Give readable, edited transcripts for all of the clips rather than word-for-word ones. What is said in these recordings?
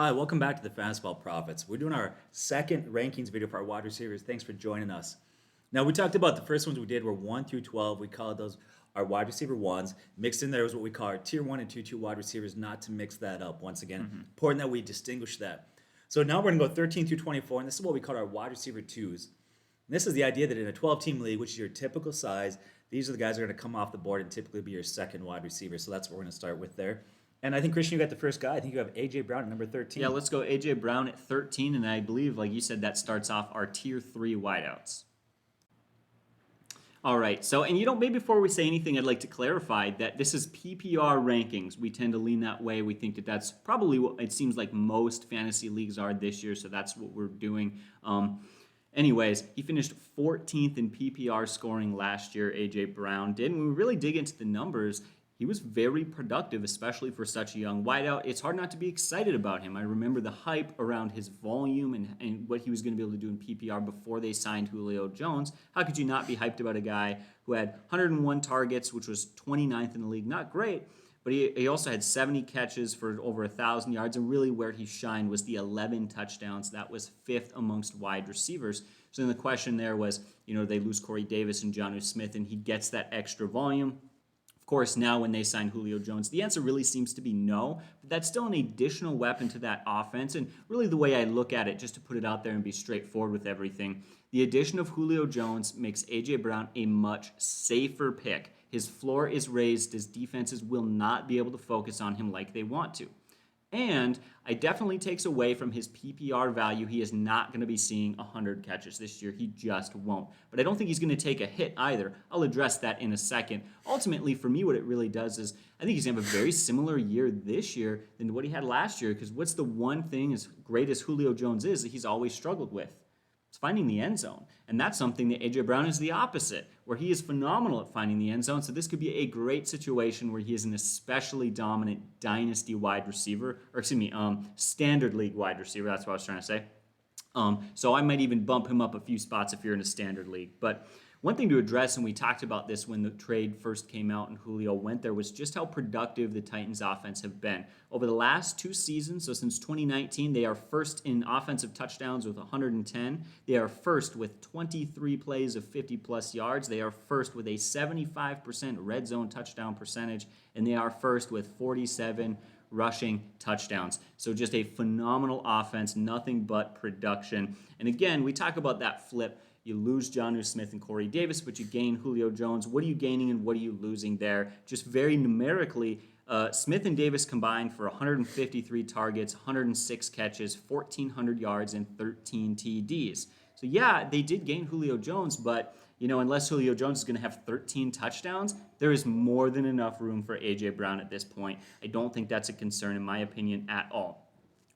Hi, welcome back to the Fastball Profits. We're doing our second rankings video for our wide receivers. Thanks for joining us. Now, we talked about the first ones we did were 1 through 12. We called those our wide receiver ones. Mixed in there was what we call our tier 1 and tier 2 wide receivers, not to mix that up. Once again, important that we distinguish that. So now we're going to go 13 through 24, and this is what we call our wide receiver twos. And this is the idea that in a 12-team league, which is your typical size, these are the guys that are going to come off the board and typically be your second wide receiver. So that's what we're going to start with there. And I think, Christian, you got the first guy. I think you have A.J. Brown at number 13. Yeah, let's go A.J. Brown at 13, and I believe, like you said, that starts off our Tier 3 wideouts. All right, so, and maybe before we say anything, I'd like to clarify that this is PPR rankings. We tend to lean that way. We think that that's probably what it seems like most fantasy leagues are this year, so that's what we're doing. Anyways, he finished 14th in PPR scoring last year, A.J. Brown did. And when we really dig into the numbers, he was very productive, especially for such a young wideout. It's hard not to be excited about him. I remember the hype around his volume and what he was going to be able to do in PPR before they signed Julio Jones. How could you not be hyped about a guy who had 101 targets, which was 29th in the league? Not great, but he also had 70 catches for over 1,000 yards, and really where he shined was the 11 touchdowns. That was 5th amongst wide receivers. So then the question there was, they lose Corey Davis and Jonnu Smith, and he gets that extra volume. Of course, now when they sign Julio Jones, the answer really seems to be no, but that's still an additional weapon to that offense. And really the way I look at it, just to put it out there and be straightforward with everything, the addition of Julio Jones makes A.J. Brown a much safer pick. His floor is raised. His defenses will not be able to focus on him like they want to. And it definitely takes away from his PPR value. He is not going to be seeing 100 catches this year. He just won't. But I don't think he's going to take a hit either. I'll address that in a second. Ultimately, for me, what it really does is I think he's going to have a very similar year this year than what he had last year, because what's the one thing, as great as Julio Jones is, that he's always struggled with? It's finding the end zone. And that's something that A.J. Brown is the opposite, where he is phenomenal at finding the end zone. So this could be a great situation where he is an especially dominant dynasty wide receiver, standard league wide receiver. That's what I was trying to say. So I might even bump him up a few spots if you're in a standard league. But one thing to address, and we talked about this when the trade first came out and Julio went there, was just how productive the Titans offense have been. Over the last 2 seasons, so since 2019, they are first in offensive touchdowns with 110. They are first with 23 plays of 50-plus yards. They are first with a 75% red zone touchdown percentage, and they are first with 47 rushing touchdowns. So just a phenomenal offense, nothing but production. And again, we talk about that flip. You lose Jonnu Smith and Corey Davis, but you gain Julio Jones. What are you gaining and what are you losing there? Just very numerically, Smith and Davis combined for 153 targets, 106 catches, 1,400 yards, and 13 TDs. So yeah, they did gain Julio Jones, but unless Julio Jones is going to have 13 touchdowns, there is more than enough room for A.J. Brown at this point. I don't think that's a concern, in my opinion, at all.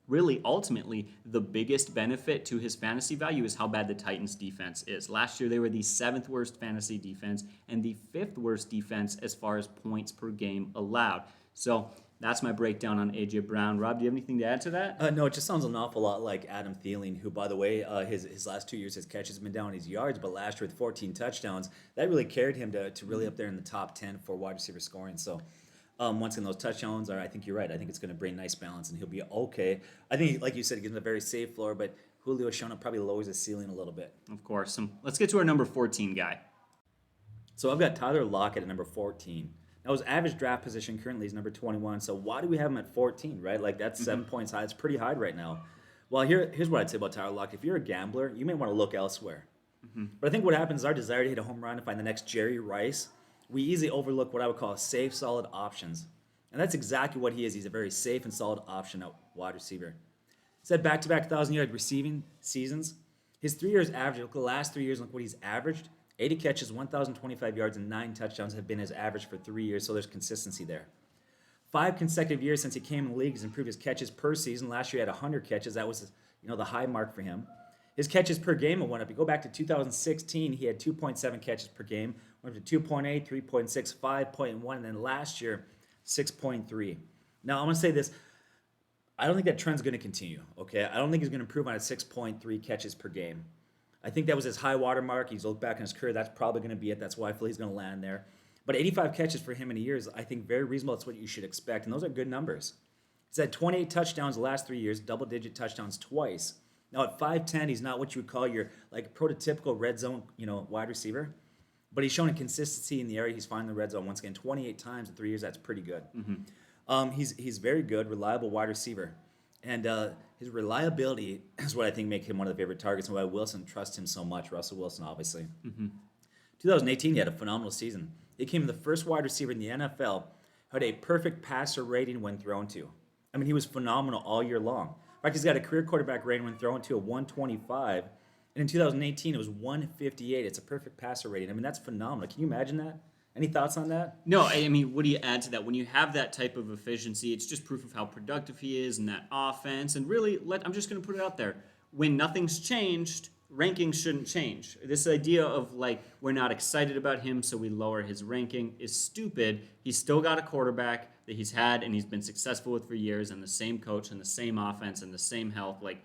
Really, ultimately, the biggest benefit to his fantasy value is how bad the Titans' defense is. Last year, they were the 7th worst fantasy defense and the 5th worst defense as far as points per game allowed. So that's my breakdown on A.J. Brown. Rob, do you have anything to add to that? No, it just sounds an awful lot like Adam Thielen, who, by the way, his last 2 years, his catches have been down his yards, but last year with 14 touchdowns, that really carried him to really up there in the top 10 for wide receiver scoring. So once again, those touchdowns I think you're right. I think it's going to bring nice balance, and he'll be okay. I think, like you said, he gives him a very safe floor, but Julio showing up probably lowers his ceiling a little bit. Of course. Let's get to our number 14 guy. So I've got Tyler Lockett at number 14. Now, his average draft position currently is number 21, so why do we have him at 14, right? Like, that's 7 points high. It's pretty high right now. Well, here's what I'd say about Tyler Lockett. If you're a gambler, you may want to look elsewhere. But I think what happens is our desire to hit a home run and find the next Jerry Rice, we easily overlook what I would call safe, solid options. And that's exactly what he is. He's a very safe and solid option at wide receiver. He's had back-to-back 1,000-yard receiving seasons. His 3 years average, look at the last 3 years, look what he's averaged. 80 catches, 1,025 yards, and 9 touchdowns have been his average for 3 years, so there's consistency there. 5 consecutive years since he came in the league, he's improved his catches per season. Last year he had 100 catches. That was the high mark for him. His catches per game went up. You go back to 2016, he had 2.7 catches per game, went up to 2.8, 3.6, 5.1, and then last year, 6.3. Now, I'm going to say this. I don't think that trend's going to continue, okay? I don't think he's going to improve on a 6.3 catches per game. I think that was his high water mark. He's looked back in his career. That's probably going to be it. That's why I feel he's going to land there. But 85 catches for him in a year is, I think, very reasonable. That's what you should expect, and those are good numbers. He's had 28 touchdowns the last 3 years, double-digit touchdowns twice. Now at 5'10", he's not what you would call your like prototypical red zone, wide receiver. But he's shown a consistency in the area. He's finding the red zone once again 28 times in 3 years. That's pretty good. He's very good, reliable wide receiver. And his reliability is what I think makes him one of the favorite targets and why Wilson trusts him so much. Russell Wilson, obviously. 2018, he had a phenomenal season. He became the first wide receiver in the NFL who had a perfect passer rating when thrown to. I mean, he was phenomenal all year long. In fact, he's got a career quarterback rating when thrown to of 125. And in 2018, it was 158. It's a perfect passer rating. I mean, that's phenomenal. Can you imagine that? Any thoughts on that? No, I mean, what do you add to that? When you have that type of efficiency, it's just proof of how productive he is in that offense. And really, I'm just going to put it out there. When nothing's changed, rankings shouldn't change. This idea of like, we're not excited about him, so we lower his ranking is stupid. He's still got a quarterback that he's had and he's been successful with for years, and the same coach and the same offense and the same health. Like,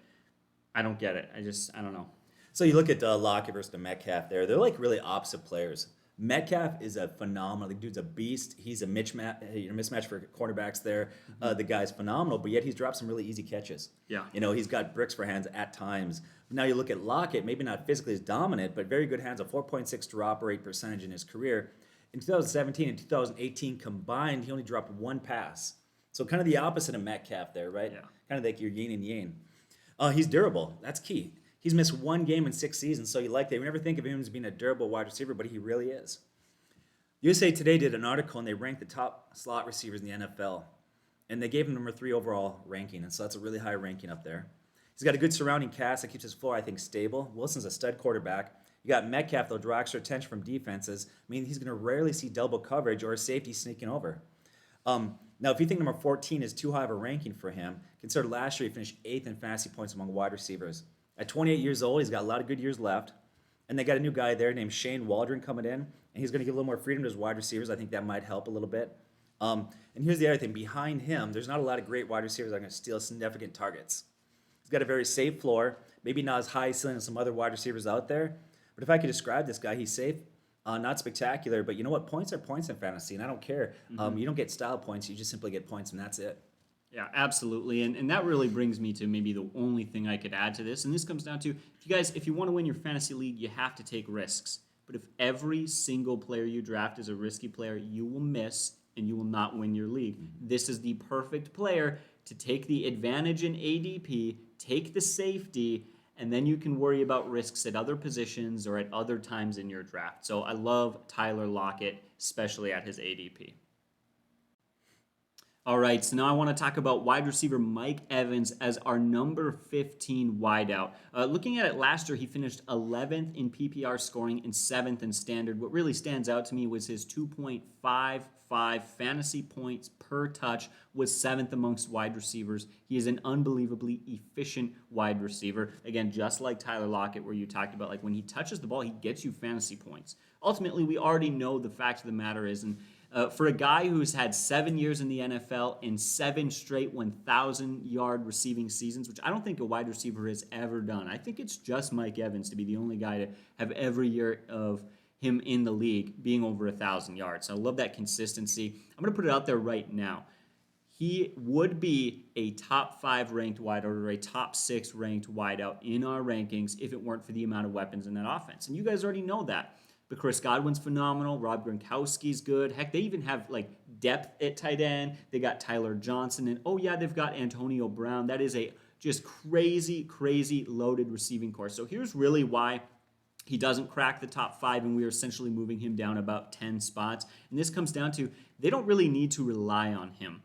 I don't get it. I don't know. So you look at Lockett versus the Metcalf there. They're like really opposite players. Metcalf is a phenomenal. The dude's a beast. He's a mismatch for cornerbacks there. The guy's phenomenal, but yet he's dropped some really easy catches. Yeah. He's got bricks for hands at times. Now you look at Lockett, maybe not physically as dominant, but very good hands, a 4.6 drop rate percentage in his career. In 2017 and 2018 combined, he only dropped one pass. So kind of the opposite of Metcalf there, right? Yeah. Kind of like your yin and yang. He's durable. That's key. He's missed one game in 6 seasons, so you like that. We never think of him as being a durable wide receiver, but he really is. USA Today did an article, and they ranked the top slot receivers in the NFL, and they gave him number 3 overall ranking, and so that's a really high ranking up there. He's got a good surrounding cast that keeps his floor, I think, stable. Wilson's a stud quarterback. You got Metcalf, though, draw extra attention from defenses. I mean, he's going to rarely see double coverage or a safety sneaking over. Now, if you think number 14 is too high of a ranking for him, consider last year he finished 8th in fantasy points among wide receivers. At 28 years old, he's got a lot of good years left. And they got a new guy there named Shane Waldron coming in. And he's going to give a little more freedom to his wide receivers. I think that might help a little bit. And here's the other thing. Behind him, there's not a lot of great wide receivers that are going to steal significant targets. He's got a very safe floor. Maybe not as high ceiling as some other wide receivers out there. But if I could describe this guy, he's safe. Not spectacular. But you know what? Points are points in fantasy. And I don't care. You don't get style points. You just simply get points, and that's it. Yeah, absolutely. And that really brings me to maybe the only thing I could add to this. And this comes down to, if you want to win your fantasy league, you have to take risks. But if every single player you draft is a risky player, you will miss and you will not win your league. This is the perfect player to take the advantage in ADP, take the safety, and then you can worry about risks at other positions or at other times in your draft. So I love Tyler Lockett, especially at his ADP. All right, so now I want to talk about wide receiver Mike Evans as our number 15 wideout. Looking at it last year, he finished 11th in PPR scoring and 7th in standard. What really stands out to me was his 2.55 fantasy points per touch was 7th amongst wide receivers. He is an unbelievably efficient wide receiver. Again, just like Tyler Lockett, where you talked about, like, when he touches the ball, he gets you fantasy points. Ultimately, we already know the fact of the matter is, and for a guy who's had 7 years in the NFL and 7 straight 1,000-yard receiving seasons, which I don't think a wide receiver has ever done. I think it's just Mike Evans to be the only guy to have every year of him in the league being over 1,000 yards. So I love that consistency. I'm going to put it out there right now. He would be a top 5 ranked wideout or a top 6 ranked wideout in our rankings if it weren't for the amount of weapons in that offense. And you guys already know that. But Chris Godwin's phenomenal. Rob Gronkowski's good. Heck, they even have like depth at tight end. They got Tyler Johnson. And oh yeah, they've got Antonio Brown. That is a just crazy, crazy loaded receiving corps. So here's really why he doesn't crack the top 5, and we are essentially moving him down about 10 spots. And this comes down to they don't really need to rely on him.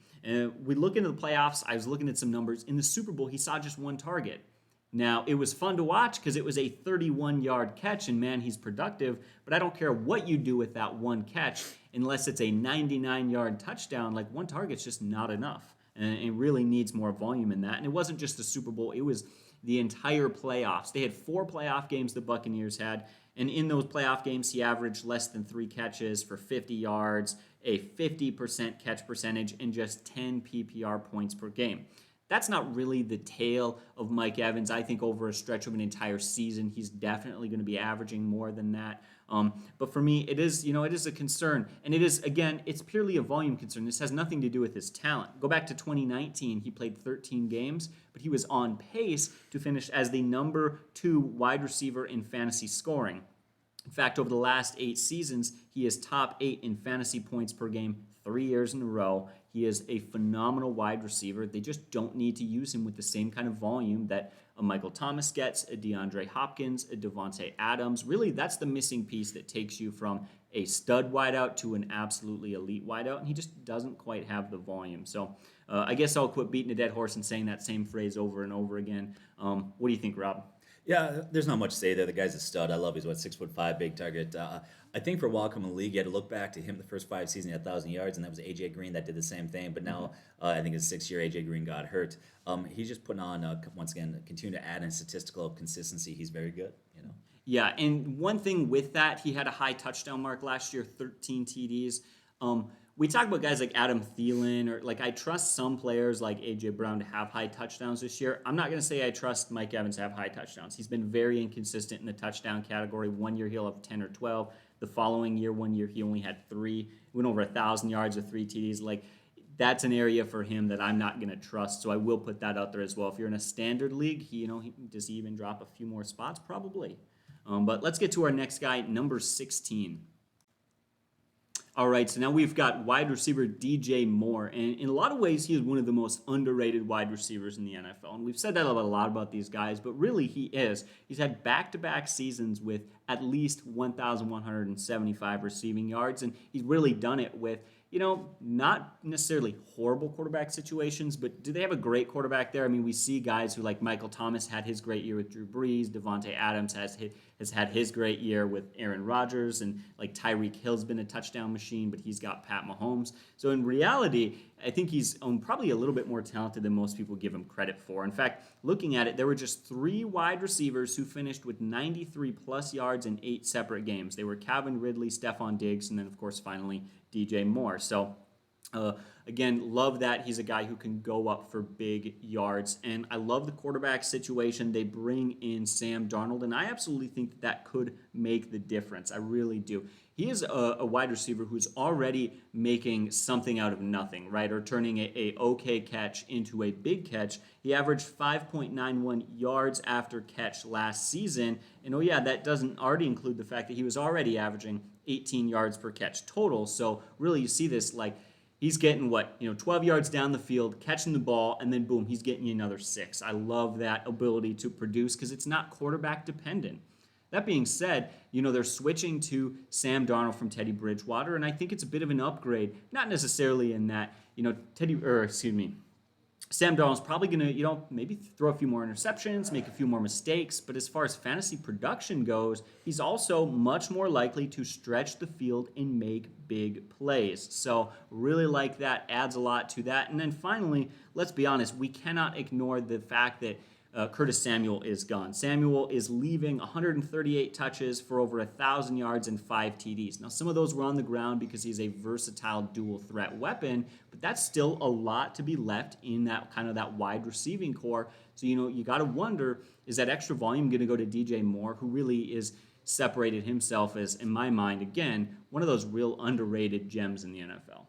We look into the playoffs. I was looking at some numbers. In the Super Bowl, he saw just 1 target. Now, it was fun to watch because it was a 31-yard catch, and man, he's productive. But I don't care what you do with that 1 catch unless it's a 99-yard touchdown. Like, 1 target's just not enough, and it really needs more volume in that. And it wasn't just the Super Bowl. It was the entire playoffs. They had 4 playoff games the Buccaneers had, and in those playoff games, he averaged less than 3 catches for 50 yards, a 50% catch percentage, and just 10 PPR points per game. That's not really the tale of Mike Evans. I think over a stretch of an entire season, he's definitely going to be averaging more than that. But for me, it is a concern, and it is, again, it's purely a volume concern. This has nothing to do with his talent. Go back to 2019, he played 13 games, but he was on pace to finish as the number 2 wide receiver in fantasy scoring. In fact, over the last 8 seasons, he is top 8 in fantasy points per game 3 years in a row. He is a phenomenal wide receiver. They just don't need to use him with the same kind of volume that a Michael Thomas gets, a DeAndre Hopkins, a Devontae Adams. Really, that's the missing piece that takes you from a stud wideout to an absolutely elite wideout, and he just doesn't quite have the volume. So I guess I'll quit beating a dead horse and saying that same phrase over and over again. What do you think, Rob? Yeah, there's not much to say there. The guy's a stud. I love he's 6'5", big target. I think for welcome in the league, you had to look back to him the first 5 seasons, he had 1,000 yards, and that was AJ Green that did the same thing. But now I think his 6th year, AJ Green got hurt. He's just putting on once again, continue to add in statistical consistency. He's very good. Yeah, and one thing with that, he had a high touchdown mark last year, 13 TDs. We talk about guys like Adam Thielen, or I trust some players like A.J. Brown to have high touchdowns this year. I'm not going to say I trust Mike Evans to have high touchdowns. He's been very inconsistent in the touchdown category. 1 year he'll have 10 or 12. The following year, 1 year he only had 3. He went over 1,000 yards with 3 TDs. That's an area for him that I'm not going to trust, so I will put that out there as well. If you're in a standard league, does he even drop a few more spots? Probably. But let's get to our next guy, number 16. All right, so now we've got wide receiver DJ Moore, and in a lot of ways, he is one of the most underrated wide receivers in the NFL. And we've said that a lot about these guys, but really he is. He's had back-to-back seasons with at least 1,175 receiving yards, and he's really done it with, not necessarily horrible quarterback situations, but do they have a great quarterback there? I mean, we see guys who, like Michael Thomas, had his great year with Drew Brees. Devontae Adams has had his great year with Aaron Rodgers, and Tyreek Hill's been a touchdown machine, but he's got Pat Mahomes. So in reality, I think he's probably a little bit more talented than most people give him credit for. In fact, looking at it, there were just 3 wide receivers who finished with 93-plus yards in 8 separate games. They were Calvin Ridley, Stephon Diggs, and then, of course, finally DJ Moore. So, again, love that he's a guy who can go up for big yards. And I love the quarterback situation. They bring in Sam Darnold, and I absolutely think that could make the difference. I really do. He is a wide receiver who's already making something out of nothing, right? Or turning a okay catch into a big catch. He averaged 5.91 yards after catch last season. And that doesn't already include the fact that he was already averaging 18 yards per catch total. So really you see this he's getting 12 yards down the field, catching the ball, and then boom, he's getting you another 6. I love that ability to produce because it's not quarterback dependent. That being said, they're switching to Sam Darnold from Teddy Bridgewater, and I think it's a bit of an upgrade, not necessarily in that, Sam Darnold's probably going to, maybe throw a few more interceptions, make a few more mistakes, but as far as fantasy production goes, he's also much more likely to stretch the field and make big plays. So really like that, adds a lot to that. And then finally, let's be honest, we cannot ignore the fact that Curtis Samuel is gone. Samuel is leaving 138 touches for over 1,000 yards and 5 TDs. Now, some of those were on the ground because he's a versatile dual threat weapon, but that's still a lot to be left in that wide receiving core. So, you got to wonder, is that extra volume going to go to DJ Moore, who really is separated himself as, in my mind, again, one of those real underrated gems in the NFL.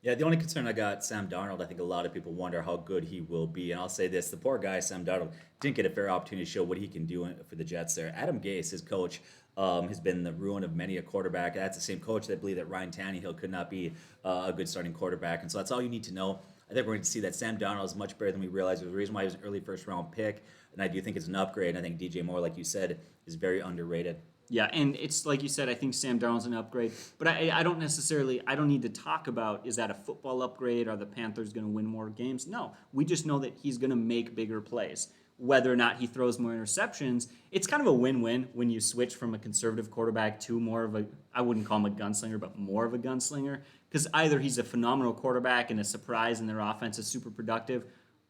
Yeah, the only concern I got, Sam Darnold, I think a lot of people wonder how good he will be. And I'll say this, the poor guy, Sam Darnold, didn't get a fair opportunity to show what he can do for the Jets there. Adam Gase, his coach, has been the ruin of many a quarterback. That's the same coach that believed that Ryan Tannehill could not be a good starting quarterback. And so that's all you need to know. I think we're going to see that Sam Darnold is much better than we realized. There's a reason why he was an early first-round pick, and I do think it's an upgrade. And I think DJ Moore, like you said, is very underrated. Yeah, and it's like you said, I think Sam Darnold's an upgrade, but I don't need to talk about, is that a football upgrade? Are the Panthers going to win more games? No, we just know that he's going to make bigger plays. Whether or not he throws more interceptions, it's kind of a win-win when you switch from a conservative quarterback to more of I wouldn't call him a gunslinger, but more of a gunslinger, because either he's a phenomenal quarterback and a surprise and their offense is super productive,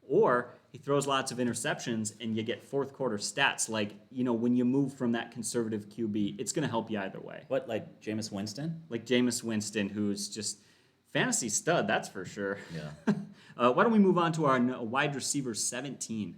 or he throws lots of interceptions and you get fourth quarter stats. When you move from that conservative QB, it's going to help you either way. What, like Jameis Winston? Like Jameis Winston, who's just Fantasy stud, that's for sure. Yeah. Why don't we move on to our wide receiver 17?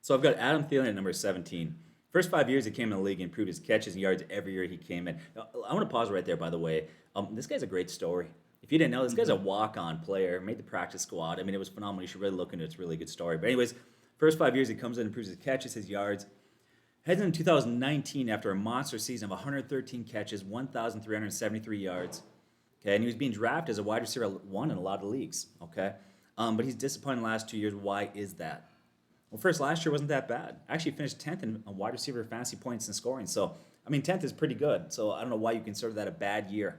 So I've got Adam Thielen at number 17. First 5 years he came in the league and improved his catches and yards every year he came in. Now, I want to pause right there, by the way. This guy's a great story. If you didn't know, this guy's a walk-on player, made the practice squad. I mean, it was phenomenal. You should really look into it. It's a really good story. But anyways, first 5 years he comes in, improves his catches, his yards. Heads into 2019 after a monster season of 113 catches, 1,373 yards. Okay, and he was being drafted as a wide receiver 1 in a lot of leagues. Okay, but he's disappointed in the last 2 years. Why is that? Well, first, last year wasn't that bad. Actually finished 10th in wide receiver fantasy points and scoring. So, I mean, 10th is pretty good. So, I don't know why you consider that a bad year.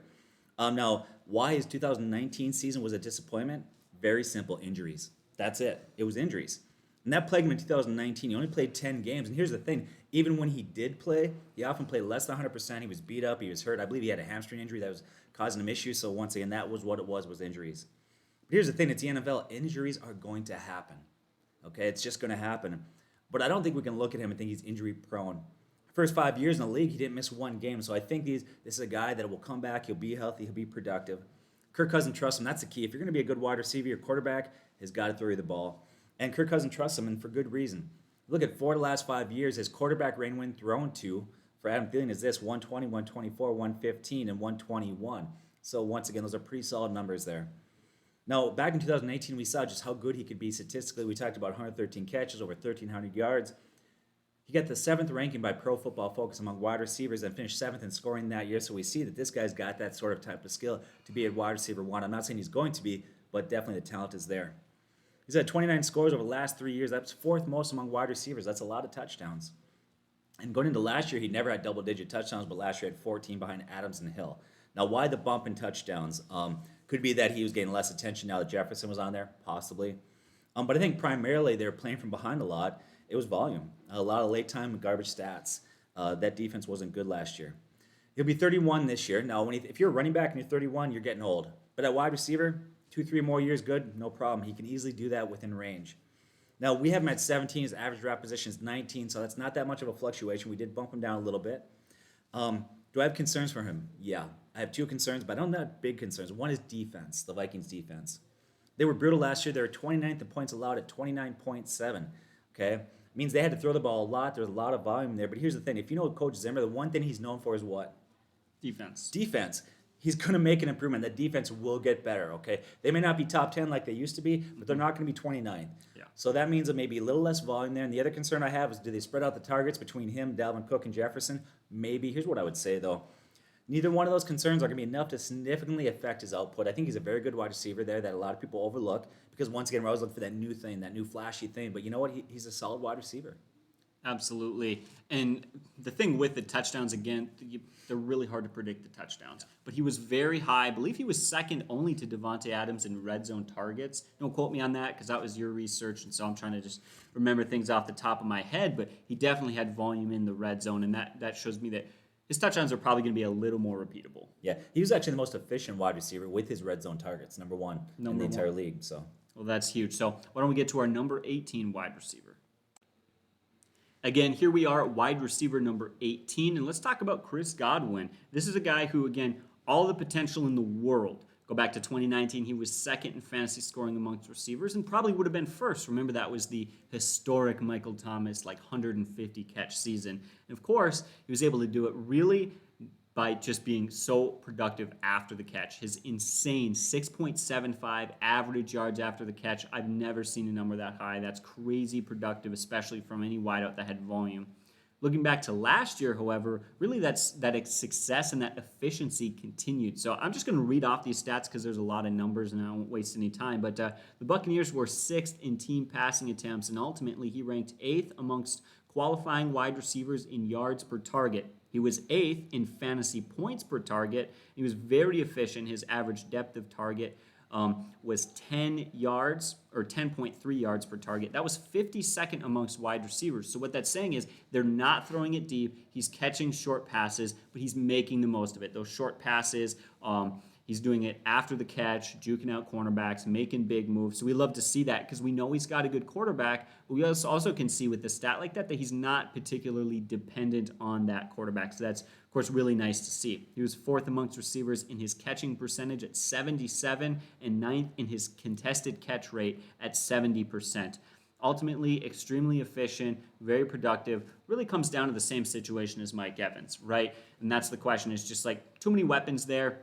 Now, why his 2019 season was a disappointment? Very simple, injuries. That's it. It was injuries. And that plagued him in 2019. He only played 10 games. And here's the thing. Even when he did play, he often played less than 100%. He was beat up. He was hurt. I believe he had a hamstring injury that was causing him issues. So, once again, that was what it was injuries. But here's the thing. It's the NFL. Injuries are going to happen. Okay, it's just going to happen. But I don't think we can look at him and think he's injury prone. First 5 years in the league, he didn't miss one game. So I think this is a guy that will come back. He'll be healthy. He'll be productive. Kirk Cousins trusts him. That's the key. If you're going to be a good wide receiver, your quarterback has got to throw you the ball. And Kirk Cousins trusts him, and for good reason. Look at 4 of the last 5 years. His quarterback rating when thrown to for Adam Thielen is this: 120, 124, 115, and 121. So once again, those are pretty solid numbers there. Now, back in 2018, we saw just how good he could be statistically. We talked about 113 catches, over 1,300 yards. He got the 7th ranking by Pro Football Focus among wide receivers and finished 7th in scoring that year. So we see that this guy's got that sort of type of skill to be a wide receiver 1. I'm not saying he's going to be, but definitely the talent is there. He's had 29 scores over the last 3 years. That's 4th most among wide receivers. That's a lot of touchdowns. And going into last year, he never had double-digit touchdowns, but last year had 14 behind Adams and Hill. Now, why the bump in touchdowns? Could be that he was getting less attention now that Jefferson was on there, possibly. But I think primarily they were playing from behind a lot. It was volume. A lot of late time garbage stats. That defense wasn't good last year. He'll be 31 this year. Now, if you're a running back and you're 31, you're getting old. But at wide receiver, 2-3 more years, good, no problem. He can easily do that within range. Now, we have him at 17. His average draft position is 19, so that's not that much of a fluctuation. We did bump him down a little bit. Do I have concerns for him? Yeah. I have 2 concerns, but I don't have big concerns. One is defense, the Vikings defense. They were brutal last year. They were 29th in points allowed at 29.7. Okay? It means they had to throw the ball a lot. There's a lot of volume there. But here's the thing. If you know Coach Zimmer, the one thing he's known for is what? Defense. Defense. He's going to make an improvement. That defense will get better, okay? They may not be top 10 like they used to be, but they're not going to be 29th. Yeah. So that means that maybe a little less volume there. And the other concern I have is, do they spread out the targets between him, Dalvin Cook, and Jefferson? Maybe. Here's what I would say, though. Neither one of those concerns are going to be enough to significantly affect his output. I think he's a very good wide receiver there that a lot of people overlook because, once again, we're always looking for that new thing, that new flashy thing. But you know what? He's a solid wide receiver. Absolutely. And the thing with the touchdowns, again, they're really hard to predict the touchdowns. But he was very high. I believe he was second only to Devontae Adams in red zone targets. Don't quote me on that because that was your research, and so I'm trying to just remember things off the top of my head. But he definitely had volume in the red zone, and that shows me that his touchdowns are probably going to be a little more repeatable. Yeah, he was actually the most efficient wide receiver with his red zone targets, number one in the entire league. So, well, that's huge. So why don't we get to our number 18 wide receiver? Again, here we are at wide receiver number 18, and let's talk about Chris Godwin. This is a guy who, again, all the potential in the world. Go back to 2019, he was second in fantasy scoring amongst receivers and probably would have been first. Remember, that was the historic Michael Thomas, 150 catch season. And of course, he was able to do it really by just being so productive after the catch. His insane 6.75 average yards after the catch. I've never seen a number that high. That's crazy productive, especially from any wideout that had volume. Looking back to last year, however, really that success and that efficiency continued. So I'm just going to read off these stats because there's a lot of numbers and I won't waste any time. But the Buccaneers were 6th in team passing attempts, and ultimately he ranked 8th amongst qualifying wide receivers in yards per target. He was 8th in fantasy points per target. He was very efficient. His average depth of target was 10 yards or 10.3 yards per target. That was 52nd amongst wide receivers. So what that's saying is they're not throwing it deep. He's catching short passes, but he's making the most of it. Those short passes, He's doing it after the catch, juking out cornerbacks, making big moves. So we love to see that because we know he's got a good quarterback. But we also can see with a stat like that he's not particularly dependent on that quarterback. So that's, of course, really nice to see. He was 4th amongst receivers in his catching percentage at 77 and 9th in his contested catch rate at 70%. Ultimately, extremely efficient, very productive, really comes down to the same situation as Mike Evans, right? And that's the question. It's just like too many weapons there.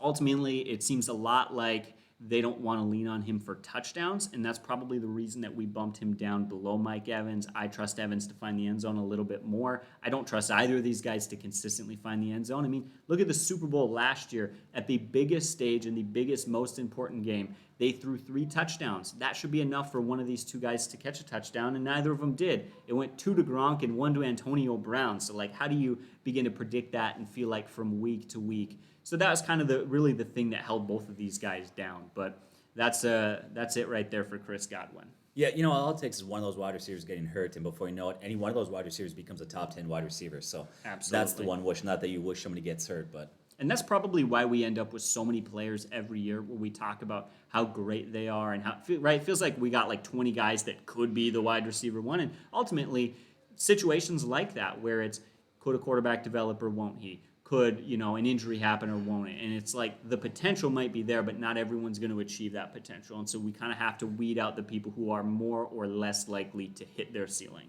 Ultimately, it seems a lot like they don't want to lean on him for touchdowns, and that's probably the reason that we bumped him down below Mike Evans. I trust Evans to find the end zone a little bit more. I don't trust either of these guys to consistently find the end zone. I mean, look at the Super Bowl last year. At the biggest stage in the biggest, most important game, they threw 3 touchdowns. That should be enough for one of these two guys to catch a touchdown, and neither of them did. It went 2 to Gronk and 1 to Antonio Brown. So, like, how do you begin to predict that and feel like from week to week? So that was kind of really the thing that held both of these guys down. But that's it right there for Chris Godwin. Yeah, all it takes is one of those wide receivers getting hurt, and before you know it, any one of those wide receivers becomes a top 10 wide receiver. So Absolutely. That's the one wish. Not that you wish somebody gets hurt, but. And that's probably why we end up with so many players every year where we talk about how great they are and how, right? It feels like we got like 20 guys that could be the wide receiver one. And ultimately, situations like that where it's could a quarterback develop or won't he? Could, an injury happen or won't it? And it's like the potential might be there, but not everyone's going to achieve that potential. And so we kind of have to weed out the people who are more or less likely to hit their ceiling.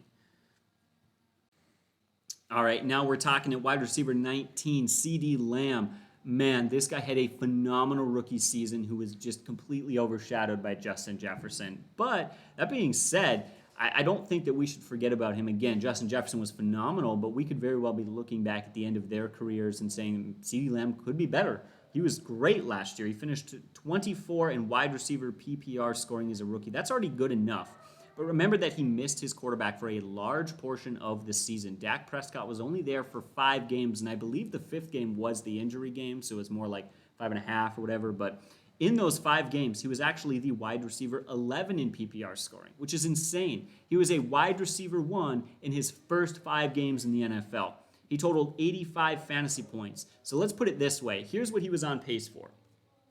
All right, now we're talking at wide receiver 19, CeeDee Lamb. Man, this guy had a phenomenal rookie season who was just completely overshadowed by Justin Jefferson. But that being said, I don't think that we should forget about him again. Justin Jefferson was phenomenal, but we could very well be looking back at the end of their careers and saying CeeDee Lamb could be better. He was great last year. He finished 24 in wide receiver PPR scoring as a rookie. That's already good enough. But remember that he missed his quarterback for a large portion of the season. Dak Prescott was only there for 5 games, and I believe the 5th game was the injury game, so it was more like 5.5 or whatever. But in those 5 games, he was actually the wide receiver 11 in PPR scoring, which is insane. He was a wide receiver 1 in his first 5 games in the NFL. He totaled 85 fantasy points. So let's put it this way. Here's what he was on pace for.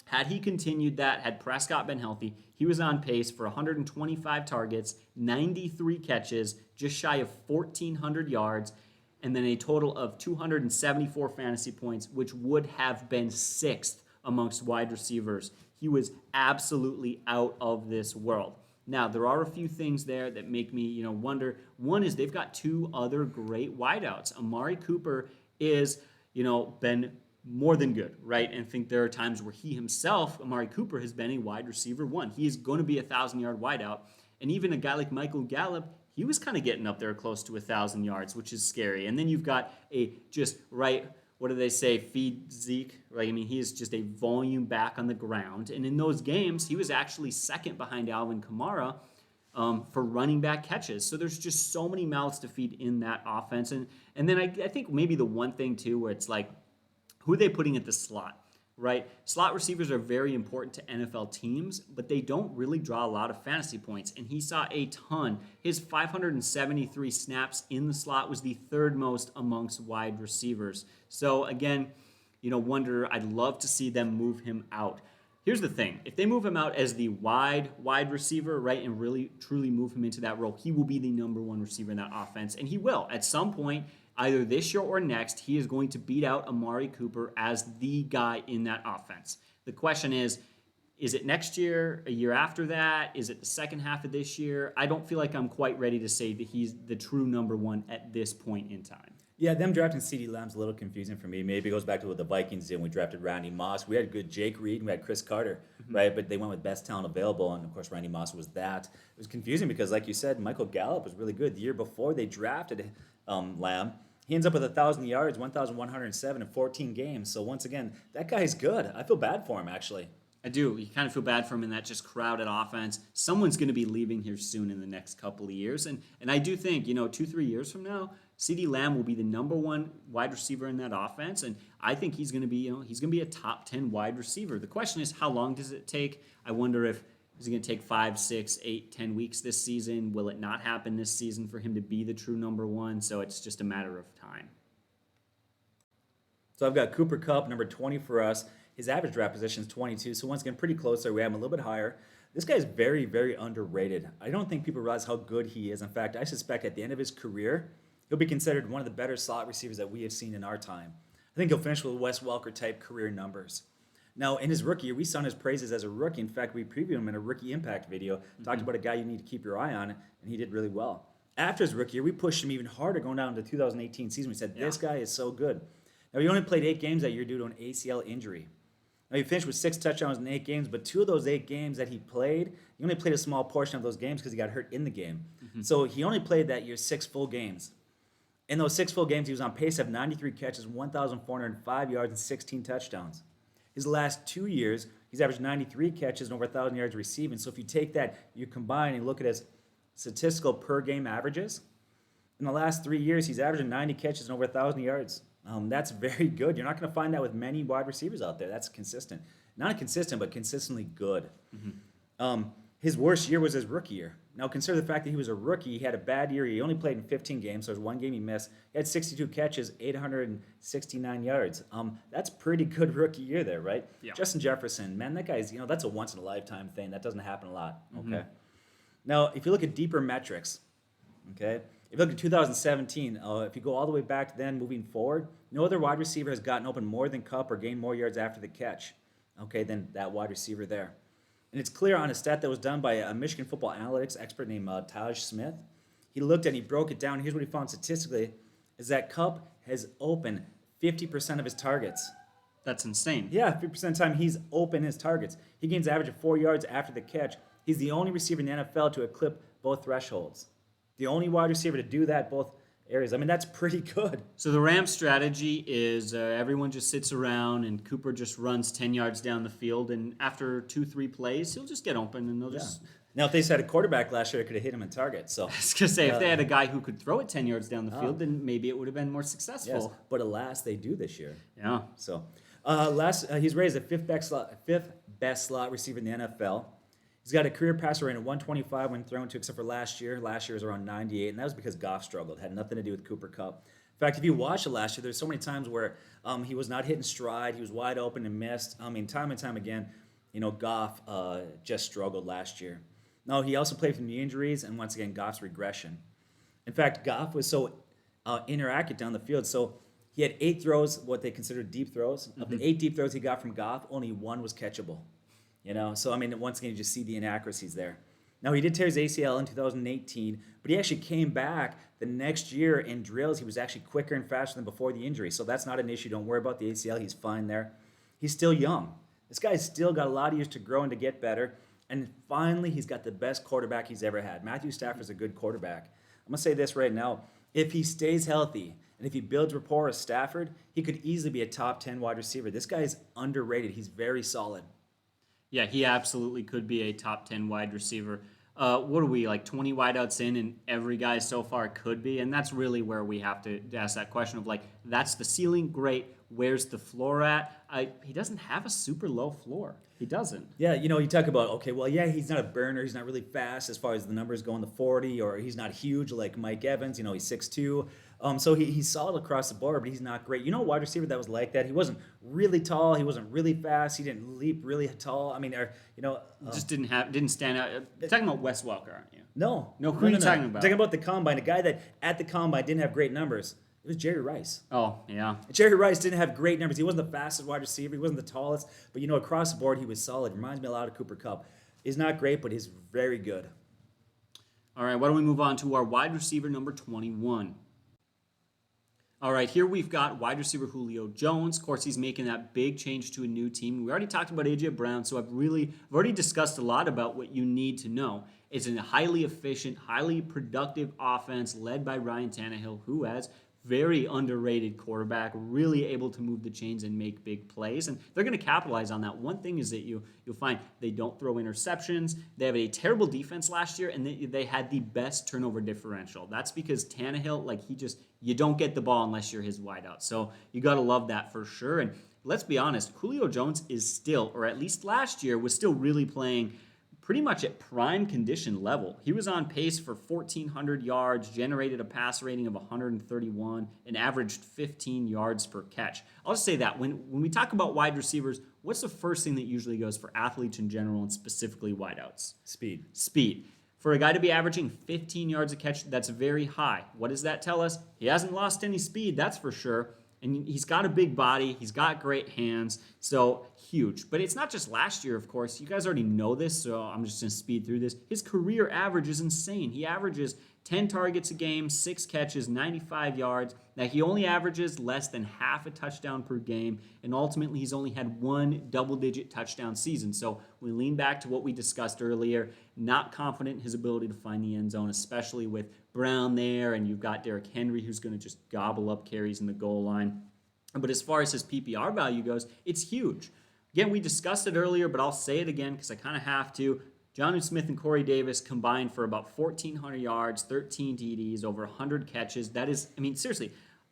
Had he continued that, had Prescott been healthy, he was on pace for 125 targets, 93 catches, just shy of 1,400 yards, and then a total of 274 fantasy points, which would have been 6th amongst wide receivers. He was absolutely out of this world. Now, there are a few things there that make me, wonder. One is they've got 2 other great wideouts. Amari Cooper is, been more than good, right? And I think there are times where he himself, Amari Cooper, has been a wide receiver 1. He is going to be a 1,000-yard wideout. And even a guy like Michael Gallup, he was kind of getting up there close to 1,000 yards, which is scary. And then you've got a just right, what do they say, feed Zeke, right? I mean, he is just a volume back on the ground. And in those games, he was actually second behind Alvin Kamara for running back catches. So there's just so many mouths to feed in that offense. And then I think maybe the one thing, too, where it's like, who are they putting at the slot, right? Slot receivers are very important to NFL teams, but they don't really draw a lot of fantasy points, and he saw a ton. His 573 snaps in the slot was the 3rd most amongst wide receivers. So again, I'd love to see them move him out. Here's the thing. If they move him out as the wide receiver, right, and really truly move him into that role, he will be the number 1 receiver in that offense, and he will. At some point, either this year or next, he is going to beat out Amari Cooper as the guy in that offense. The question is it next year, a year after that? Is it the second half of this year? I don't feel like I'm quite ready to say that he's the true number 1 at this point in time. Yeah, them drafting CeeDee Lamb's a little confusing for me. Maybe it goes back to what the Vikings did when we drafted Randy Moss. We had good Jake Reed and we had Chris Carter, right? But they went with best talent available, and of course Randy Moss was that. It was confusing because, like you said, Michael Gallup was really good. The year before they drafted Lamb, he ends up with 1,000 yards, 1,107 in 14 games. So once again, that guy's good. I feel bad for him, actually. I do. You kind of feel bad for him in that just crowded offense. Someone's going to be leaving here soon in the next couple of years. And I do think, 2-3 years from now, CeeDee Lamb will be the number 1 wide receiver in that offense. And I think he's going to be, he's going to be a top 10 wide receiver. The question is, how long does it take? I wonder if is it going to take 5, 6, 8, 10 weeks this season? Will it not happen this season for him to be the true number 1? So it's just a matter of time. So I've got Cooper Kupp, number 20 for us. His average draft position is 22, so once again, pretty close there. We have him a little bit higher. This guy is very, very underrated. I don't think people realize how good he is. In fact, I suspect at the end of his career, he'll be considered one of the better slot receivers that we have seen in our time. I think he'll finish with Wes Welker type career numbers. Now, in his rookie year, we sung his praises as a rookie. In fact, we previewed him in a rookie impact video, talked about a guy you need to keep your eye on, and he did really well. After his rookie year, we pushed him even harder going down to the 2018 season. We said, this guy is so good. Now, he only played 8 games that year due to an ACL injury. Now, he finished with 6 touchdowns in 8 games, but 2 of those 8 games that he played, he only played a small portion of those games because he got hurt in the game. So he only played that year 6 full games. In those 6 full games, he was on pace to have 93 catches, 1,405 yards, and 16 touchdowns. His last 2 years, he's averaged 93 catches and over 1,000 yards receiving. So if you take that, you combine and look at his statistical per game averages. In the last 3 years, he's averaging 90 catches and over 1,000 yards. That's very good. You're not going to find that with many wide receivers out there. That's consistent. Not consistent, but consistently good. His worst year was his rookie year. Now, consider the fact that he was a rookie. He had a bad year. He only played in 15 games, so there's 1 game he missed. He had 62 catches, 869 yards. That's pretty good rookie year there, right? Yeah. Justin Jefferson, man, that guy's, that's a once-in-a-lifetime thing. That doesn't happen a lot, okay? Now, if you look at deeper metrics, okay, if you look at 2017, if you go all the way back to then moving forward, no other wide receiver has gotten open more than Kupp or gained more yards after the catch, okay, than that wide receiver there. And it's clear on a stat that was done by a Michigan football analytics expert named Taj Smith. He looked and he broke it down. Here's what he found statistically, is that Kupp has opened 50% of his targets. That's insane. Yeah, 50% of the time he's open his targets. He gains an average of 4 yards after the catch. He's the only receiver in the NFL to eclipse both thresholds. The only wide receiver to do that both areas. I mean, that's pretty good. So the Rams' strategy is everyone just sits around and Cooper just runs 10 yards down the field, and after 2-3 plays, he'll just get open and they'll just... Now, if they had a quarterback last year, it could have hit him in target. So I was going to say, if they had a guy who could throw it 10 yards down the field, then maybe it would have been more successful. yes, but alas, they do this year. Yeah. So he's raised the fifth best slot receiver in the NFL. He's got a career passer rating of 125 when thrown to, except for last year. Last year was around 98, and that was because Goff struggled. It had nothing to do with Cooper Kupp. In fact, if you watch it last year, there's so many times where he was not hitting stride. He was wide open and missed. I mean, time and time again, Goff just struggled last year. Now, he also played from the injuries, and once again, Goff's regression. In fact, Goff was so inaccurate down the field, so he had 8 throws, what they consider deep throws. Of the 8 deep throws he got from Goff, only 1 was catchable. So I mean, once again, you just see the inaccuracies there. Now, he did tear his ACL in 2018, but he actually came back the next year in drills. He was actually quicker and faster than before the injury, so that's not an issue. Don't worry about the ACL. He's fine there. He's still young. This guy's still got a lot of years to grow and to get better, and finally, he's got the best quarterback he's ever had. Matthew Stafford's a good quarterback. I'm going to say this right now. If he stays healthy and if he builds rapport with Stafford, he could easily be a top 10 wide receiver. This guy is underrated. He's very solid. Yeah, he absolutely could be a top 10 wide receiver. What are we, like 20 wideouts in, and every guy so far could be? And that's really where we have to ask that question of, like, that's the ceiling, great. Where's the floor at? He doesn't have a super low floor. He doesn't. Yeah, you talk about, okay, well, yeah, he's not a burner. He's not really fast as far as the numbers go in the 40, or he's not huge like Mike Evans. He's 6'2". So he's solid across the board, but he's not great. A wide receiver that was like that. He wasn't really tall. He wasn't really fast. He didn't leap really tall. I mean, Just didn't stand out. You're talking about Wes Welker, aren't you? No. Who are you talking about? I'm talking about the Combine. A guy that at the Combine didn't have great numbers. It was Jerry Rice. Oh, yeah. Jerry Rice didn't have great numbers. He wasn't the fastest wide receiver. He wasn't the tallest. But, across the board, he was solid. Reminds me a lot of Cooper Kupp. He's not great, but he's very good. All right, why don't we move on to our wide receiver number 21. All right, here we've got wide receiver Julio Jones. Of course, he's making that big change to a new team. We already talked about A.J. Brown, so I've already discussed a lot about what you need to know. It's a highly efficient, highly productive offense led by Ryan Tannehill, who has very underrated quarterback, really able to move the chains and make big plays, and they're going to capitalize on that. One thing is that you'll find they don't throw interceptions. They have a terrible defense last year, and they had the best turnover differential. That's because Tannehill, you don't get the ball unless you're his wideout. So you got to love that for sure. And let's be honest, Julio Jones is still, or at least last year, was still really playing pretty much at prime condition level. He was on pace for 1,400 yards, generated a passer rating of 131, and averaged 15 yards per catch. I'll just say that when we talk about wide receivers, what's the first thing that usually goes for athletes in general and specifically wideouts? Speed. For a guy to be averaging 15 yards a catch, that's very high. What does that tell us? He hasn't lost any speed, that's for sure. And he's got a big body. He's got great hands. So huge. But it's not just last year, of course. You guys already know this, so I'm just going to speed through this. His career average is insane. He averages 10 targets a game, 6 catches, 95 yards. Now, he only averages less than half a touchdown per game, and ultimately he's only had one double-digit touchdown season. So we lean back to what we discussed earlier, not confident in his ability to find the end zone, especially with Brown there, and you've got Derrick Henry who's going to just gobble up carries in the goal line. But as far as his PPR value goes, it's huge. Again, we discussed it earlier, but I'll say it again because I kind of have to. Jonnu Smith and Corey Davis combined for about 1,400 yards, 13 TDs, over 100 catches. That is, I mean, seriously,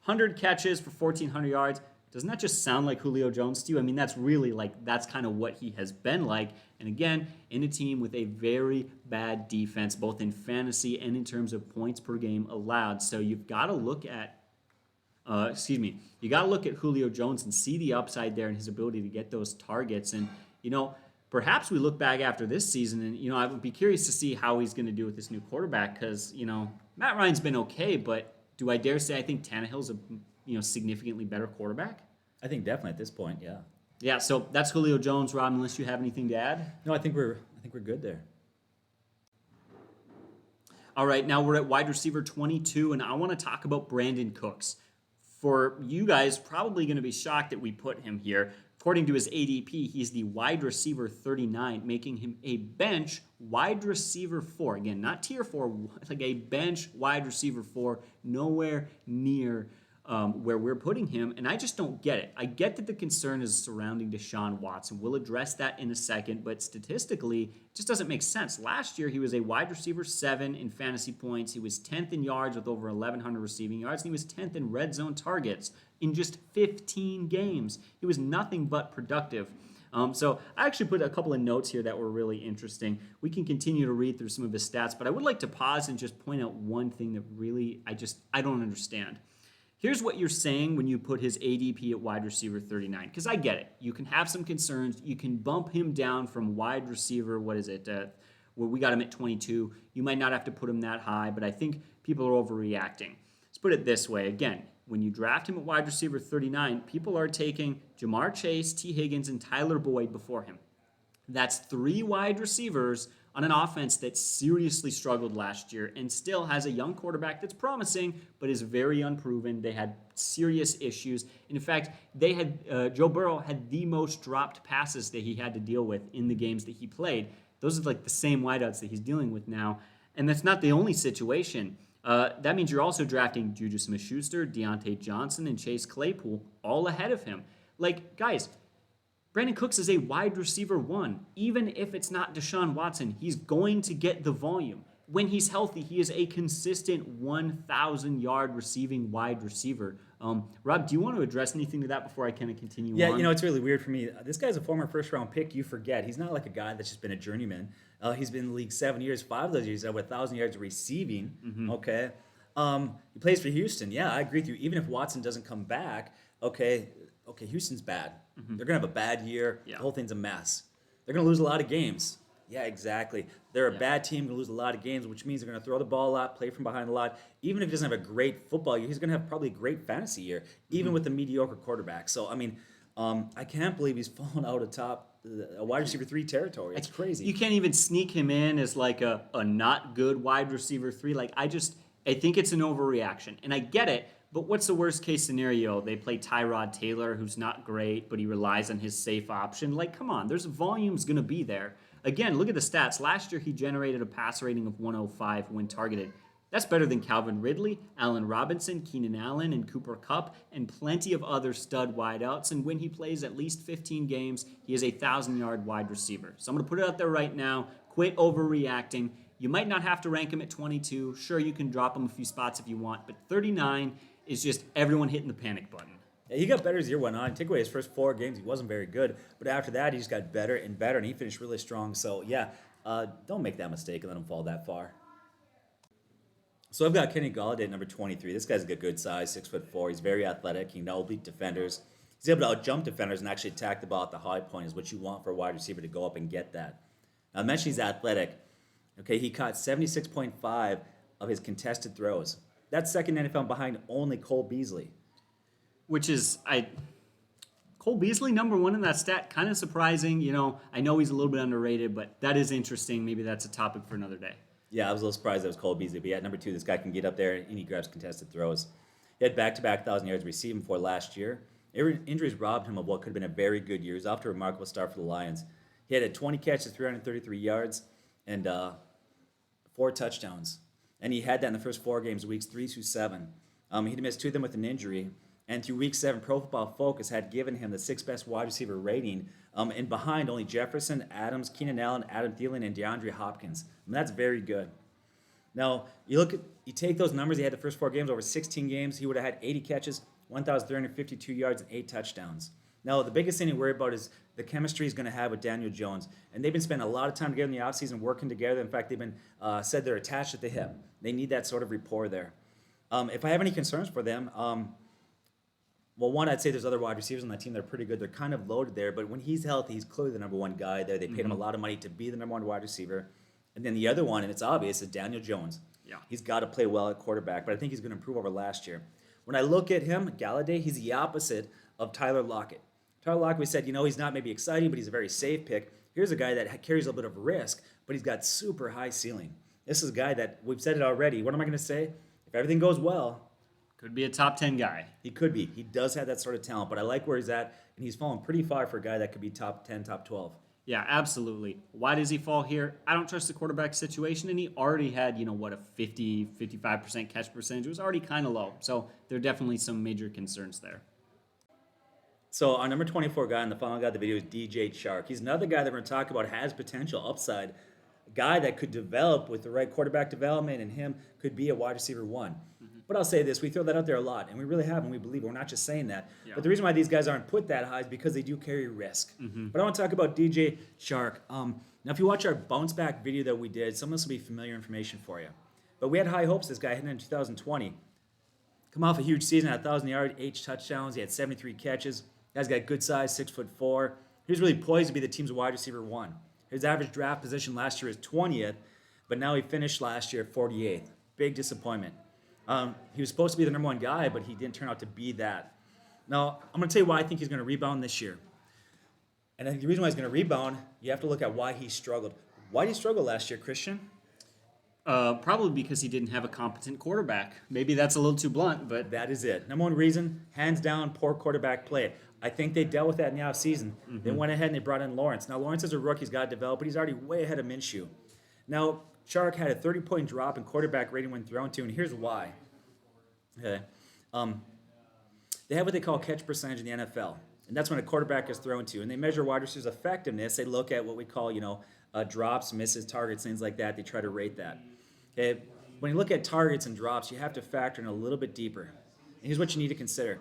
100 catches for 1,400 yards. Doesn't that just sound like Julio Jones to you? I mean, that's really that's kind of what he has been like. And again, in a team with a very bad defense, both in fantasy and in terms of points per game allowed. So you've got to look at, you got to look at Julio Jones and see the upside there and his ability to get those targets. And, perhaps we look back after this season and, I would be curious to see how he's going to do with this new quarterback because, Matt Ryan's been okay, but do I dare say I think Tannehill's a significantly better quarterback? I think definitely at this point, yeah. Yeah, so that's Julio Jones, Rob, unless you have anything to add. No, I think we're good there. All right, now we're at wide receiver 22, and I want to talk about Brandin Cooks. For you guys, probably going to be shocked that we put him here. According to his ADP, he's the wide receiver 39, making him a bench wide receiver 4. Again, not tier 4, like a bench wide receiver 4, nowhere near where we're putting him, and I just don't get it. I get that the concern is surrounding Deshaun Watson. We'll address that in a second, but statistically, it just doesn't make sense. Last year, he was a wide receiver 7 in fantasy points. He was 10th in yards with over 1,100 receiving yards, and he was 10th in red zone targets in just 15 games. He was nothing but productive. So I actually put a couple of notes here that were really interesting. We can continue to read through some of his stats, but I would like to pause and just point out one thing that really I don't understand. Here's what you're saying when you put his ADP at wide receiver 39, because I get it. You can have some concerns. You can bump him down from wide receiver, where we got him at 22. You might not have to put him that high, but I think people are overreacting. Let's put it this way. Again, when you draft him at wide receiver 39, people are taking Jamar Chase, T. Higgins, and Tyler Boyd before him. That's 3 wide receivers on an offense that seriously struggled last year and still has a young quarterback that's promising but is very unproven. They had serious issues. In fact, Joe Burrow had the most dropped passes that he had to deal with in the games that he played. Those are like the same wideouts that he's dealing with now. And that's not the only situation. That means you're also drafting Juju Smith-Schuster, Deontay Johnson, and Chase Claypool all ahead of him. Like, guys, Brandin Cooks is a wide receiver 1. Even if it's not Deshaun Watson, he's going to get the volume. When he's healthy, he is a consistent 1,000-yard receiving wide receiver. Rob, do you want to address anything to that before I kind of continue on? Yeah, it's really weird for me. This guy's a former first-round pick. You forget. He's not like a guy that's just been a journeyman. He's been in the league 7 years. 5 of those years over 1,000 yards receiving. Mm-hmm. Okay. He plays for Houston. Yeah, I agree with you. Even if Watson doesn't come back, okay, Houston's bad. Mm-hmm. They're going to have a bad year. Yeah. The whole thing's a mess. They're going to lose a lot of games. Yeah, exactly. They're a bad team, going to lose a lot of games, which means they're going to throw the ball a lot, play from behind a lot. Even if he doesn't have a great football year, he's going to have probably a great fantasy year, even with a mediocre quarterback. So, I mean, I can't believe he's fallen out of a wide receiver 3 territory. It's crazy. You can't even sneak him in as like a not good wide receiver 3. Like, I think it's an overreaction. And I get it. But what's the worst case scenario? They play Tyrod Taylor, who's not great, but he relies on his safe option. Like, come on, there's volume's going to be there. Again, look at the stats. Last year, he generated a passer rating of 105 when targeted. That's better than Calvin Ridley, Allen Robinson, Keenan Allen, and Cooper Kupp, and plenty of other stud wideouts. And when he plays at least 15 games, he is a 1,000-yard wide receiver. So I'm going to put it out there right now. Quit overreacting. You might not have to rank him at 22. Sure, you can drop him a few spots if you want, but 39 is just everyone hitting the panic button. Yeah, he got better as the year went on. Take away his first 4 games, he wasn't very good. But after that, he just got better and better, and he finished really strong. So, yeah, Don't make that mistake and let him fall that far. So I've got Kenny Golladay at number 23. This guy's got good size, 6'4". He's very athletic. He can out-beat defenders. He's able to out-jump defenders and actually attack the ball at the high point is what you want for a wide receiver to go up and get that. Now, I mentioned he's athletic. Okay, he caught 76.5 of his contested throws. That's second NFL behind only Cole Beasley. Which is, Cole Beasley, number one in that stat, kind of surprising. I know he's a little bit underrated, but that is interesting. Maybe that's a topic for another day. Yeah, I was a little surprised that was Cole Beasley. But yeah, number 2, this guy can get up there and he grabs contested throws. He had back-to-back 1,000 yards receiving for last year. Injuries robbed him of what could have been a very good year. He's off to a remarkable start for the Lions. He had 20 catches, 333 yards, and 4 touchdowns. And he had that in the first 4 games, weeks 3 through 7. He missed 2 of them with an injury. And through week 7, Pro Football Focus had given him the 6th best wide receiver rating. And behind only Jefferson, Adams, Keenan Allen, Adam Thielen, and DeAndre Hopkins. That's very good. Now, you take those numbers. He had the first 4 games over 16 games. He would have had 80 catches, 1,352 yards, and 8 touchdowns. Now, the biggest thing to worry about is the chemistry he's going to have with Daniel Jones. And they've been spending a lot of time together in the offseason working together. In fact, they've been said they're attached at the hip. They need that sort of rapport there. If I have any concerns for them, well, one, I'd say there's other wide receivers on that team that are pretty good. They're kind of loaded there, but when he's healthy, he's clearly the number 1 guy there. They paid him a lot of money to be the number 1 wide receiver. And then the other one, and it's obvious, is Daniel Jones. Yeah. He's got to play well at quarterback, but I think he's going to improve over last year. When I look at him, Golladay, he's the opposite of Tyler Lockett. Tyler Lockett, we said, he's not maybe exciting, but he's a very safe pick. Here's a guy that carries a little bit of risk, but he's got super high ceiling. This is a guy that, we've said it already. What am I going to say? If everything goes well, could be a top 10 guy. He could be. He does have that sort of talent, but I like where he's at, and he's fallen pretty far for a guy that could be top 10, top 12. Yeah, absolutely. Why does he fall here? I don't trust the quarterback situation, and he already had, a 50, 55% catch percentage. It was already kind of low. So there are definitely some major concerns there. So our number 24 guy and the final guy of the video is DJ Chark. He's another guy that we're going to talk about has potential upside. A guy that could develop with the right quarterback development, and him could be a wide receiver 1. But I'll say this, we throw that out there a lot, and we really have, and we believe it. We're not just saying that. Yeah. But the reason why these guys aren't put that high is because they do carry risk. But I want to talk about DJ Chark. Now, if you watch our bounce back video that we did, some of this will be familiar information for you. But we had high hopes this guy heading into 2020. Come off a huge season at 1,000 yards, 8 touchdowns. He had 73 catches. Guy's got good size, 6'4". He was really poised to be the team's wide receiver 1. His average draft position last year is 20th, but now he finished last year at 48th. Big disappointment. He was supposed to be the number 1 guy, but he didn't turn out to be that. Now, I'm going to tell you why I think he's going to rebound this year. And I think the reason why he's going to rebound, you have to look at why he struggled. Why did he struggle last year, Christian? Probably because he didn't have a competent quarterback. Maybe that's a little too blunt, but... That is it. Number 1 reason, hands down, poor quarterback play. I think they dealt with that in the offseason. They went ahead and they brought in Lawrence. Now, Lawrence is a rookie. He's got to develop, but he's already way ahead of Minshew. Now, Chark had a 30-point drop in quarterback rating when thrown to, and here's why. Okay. They have what they call catch percentage in the NFL, and that's when a quarterback is thrown to. And they measure wide receivers' effectiveness. They look at what we call, drops, misses, targets, things like that. They try to rate that. Okay. When you look at targets and drops, you have to factor in a little bit deeper. And here's what you need to consider.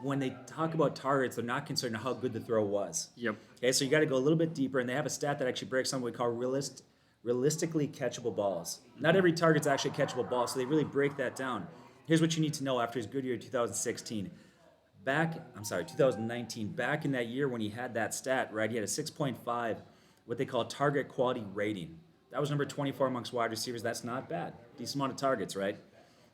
When they talk about targets, they're not concerned how good the throw was. Yep. Okay, so you got to go a little bit deeper, and they have a stat that actually breaks down what we call realistically catchable balls. Not every target's actually a catchable ball, so they really break that down. Here's what you need to know after his good year 2019. Back in that year when he had that stat, right, he had a 6.5, what they call target quality rating. That was number 24 amongst wide receivers. That's not bad. Decent amount of targets, right?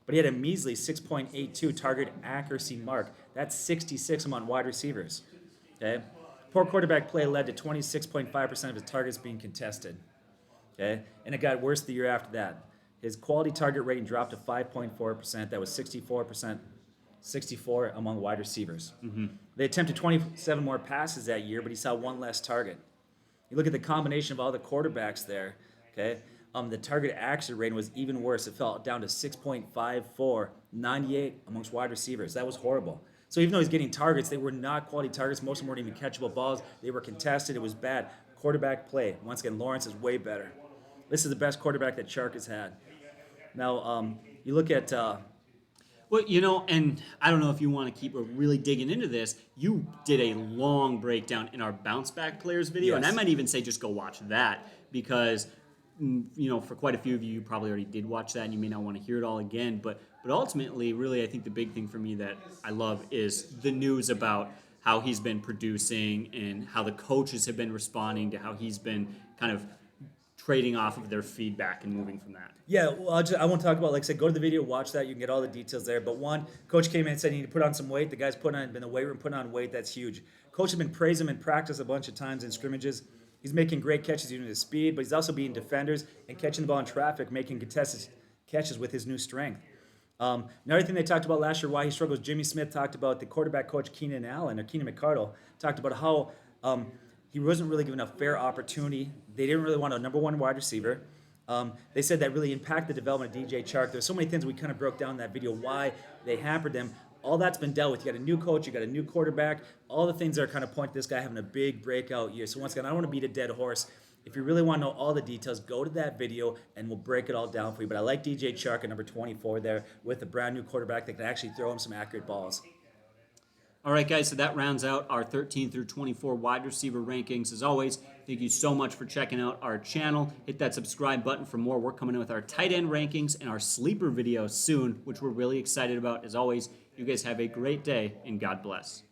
But he had a measly 6.82 target accuracy mark. That's 66 among wide receivers. Okay? Poor quarterback play led to 26.5% of his targets being contested. Okay? And it got worse the year after that. His quality target rating dropped to 5.4%. That was 64 among wide receivers. They attempted 27 more passes that year, but he saw 1 less target. You look at the combination of all the quarterbacks there, okay? The target accuracy rating was even worse. It fell down to 6.54, 98 amongst wide receivers. That was horrible. So even though he's getting targets, they were not quality targets. Most of them weren't even catchable balls. They were contested. It was bad. Quarterback play. Once again, Lawrence is way better. This is the best quarterback that Chark has had. Now, you look at... Well, and I don't know if you want to keep really digging into this. You did a long breakdown in our bounce back players video, and I Yes. might even say just go watch that because, for quite a few of you, you probably already did watch that, and you may not want to hear it all again. But ultimately, really, I think the big thing for me that I love is the news about how he's been producing and how the coaches have been responding to how he's been kind of trading off of their feedback and moving from that. Yeah, well, I won't talk about, like I said, go to the video, watch that. You can get all the details there. But one, coach came in and said he need to put on some weight. The guy's been in the weight room, putting on weight. That's huge. Coach has been praising him in practice a bunch of times in scrimmages. He's making great catches using his speed, but he's also beating defenders and catching the ball in traffic, making contested catches with his new strength. Another thing they talked about last year, why he struggles, Jimmy Smith talked about the quarterback coach Keenan McCardle, talked about how he wasn't really given a fair opportunity. They didn't really want a number one wide receiver. They said that really impacted the development of DJ Chark. There's so many things we kind of broke down in that video, why they hampered them. All that's been dealt with. You got a new coach, you got a new quarterback, all the things that are kind of point to this guy having a big breakout year. So once again, I don't want to beat a dead horse. If you really want to know all the details, go to that video and we'll break it all down for you. But I like DJ Chark at number 24 there with a brand new quarterback that can actually throw him some accurate balls. All right, guys, so that rounds out our 13 through 24 wide receiver rankings. As always, thank you so much for checking out our channel. Hit that subscribe button for more. We're coming in with our tight end rankings and our sleeper video soon, which we're really excited about. As always, you guys have a great day, and God bless.